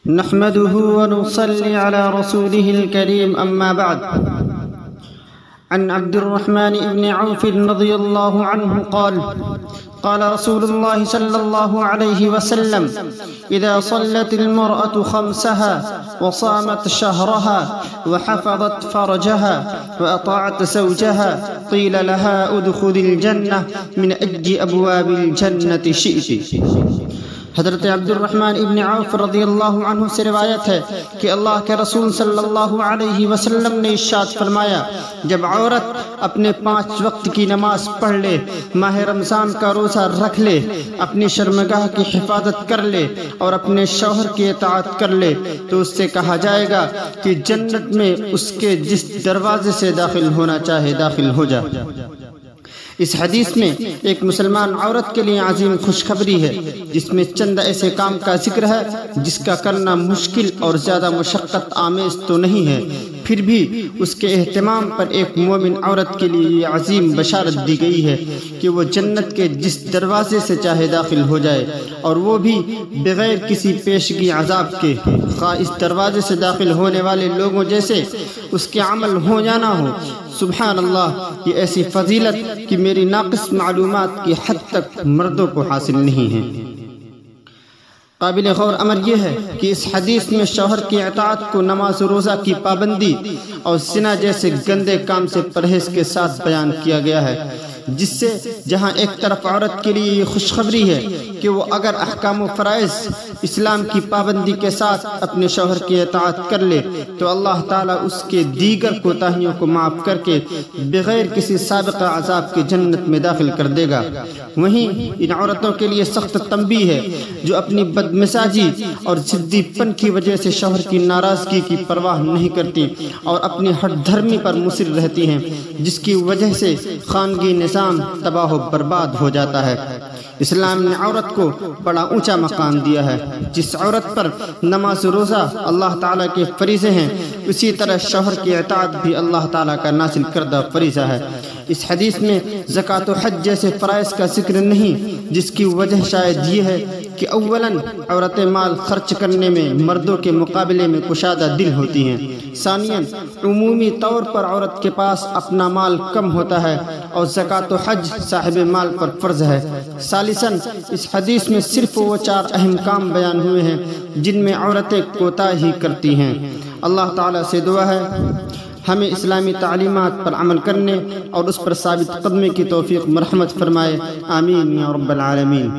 نحمده ونصلي على رسوله الكريم أما بعد. عن عبد الرحمن بن عوف رضي الله عنه قال رسول الله صلى الله عليه وسلم: إذا صلت المرأة خمسها وصامت شهرها وحفظت فرجها وأطاعت زوجها قيل لها ادخل الجنة من أي أبواب الجنة شئت. حضرت عبد الرحمن ابن عوف رضی اللہ عنہ سے روایت ہے کہ اللہ کے رسول صلی اللہ علیہ وسلم نے ارشاد فرمایا: جب عورت اپنے 5 وقت کی نماز پڑھ لے، ماہ رمضان کا روزہ رکھ لے، اپنی شرمگاہ کی حفاظت کر لے اور اپنے شوہر کی اطاعت کر لے تو اس سے کہا جائے گا کہ جنت میں اس کے جس دروازے سے داخل ہونا چاہے داخل ہو جا۔ اس حدیث میں ایک مسلمان عورت کے لیے عظیم خوشخبری ہے، جس میں چند ایسے کام کا ذکر ہے جس کا کرنا مشکل اور زیادہ مشقت آمیز تو نہیں ہے، پھر بھی اس کے اہتمام پر ایک مومن عورت کے لیے یہ عظیم بشارت دی گئی ہے کہ وہ جنت کے جس دروازے سے چاہے داخل ہو جائے، اور وہ بھی بغیر کسی پیشگی عذاب کے، خواہ اس دروازے سے داخل ہونے والے لوگوں جیسے اس کے عمل ہو یا نہ ہو۔ سبحان اللہ، یہ ایسی فضیلت کہ میری ناقص معلومات کی حد تک مردوں کو حاصل نہیں ہے۔ قابل غور امر یہ ہے کہ اس حدیث میں شوہر کی اطاعت کو نماز و روزہ کی پابندی اور زنا جیسے گندے کام سے پرہیز کے ساتھ بیان کیا گیا ہے، جس سے جہاں ایک طرف عورت کے لیے یہ خوشخبری ہے کہ وہ اگر احکام و فرائض اسلام کی پابندی کے ساتھ اپنے شوہر کی اطاعت کر لے تو اللہ تعالیٰ اس کے دیگر کوتاہیوں کو معاف کر کے بغیر کسی سابقہ عذاب کے جنت میں داخل کر دے گا، وہیں ان عورتوں کے لیے سخت تنبیہ ہے جو اپنی بدمزاجی اور ضدی پن کی وجہ سے شوہر کی ناراضگی کی پرواہ نہیں کرتی اور اپنی ہٹ دھرمی پر مصر رہتی ہیں، جس کی وجہ سے خانگی نظام تباہ و برباد ہو جاتا ہے۔ اسلام نے عورت کو بڑا اونچا مقام دیا ہے۔ جس عورت پر نماز و روزہ اللہ تعالیٰ کے فریضے ہیں، اسی طرح شوہر کی اطاعت بھی اللہ تعالیٰ کا نازل کردہ فریضہ ہے۔ اس حدیث میں زکوٰۃ و حج جیسے فرائض کا ذکر نہیں، جس کی وجہ شاید یہ ہے کہ اولاً عورتیں مال خرچ کرنے میں مردوں کے مقابلے میں کشادہ دل ہوتی ہیں، ثانیاً عمومی طور پر عورت کے پاس اپنا مال کم ہوتا ہے اور زکوٰۃ و حج صاحب مال پر فرض ہے، ثالثاً اس حدیث میں صرف وہ 4 اہم کام بیان ہوئے ہیں جن میں عورتیں کوتاہی کرتی ہیں۔ اللہ تعالیٰ سے دعا ہے ہمیں اسلامی تعلیمات پر عمل کرنے اور اس پر ثابت قدمی کی توفیق مرحمت فرمائے، آمین یا رب العالمین۔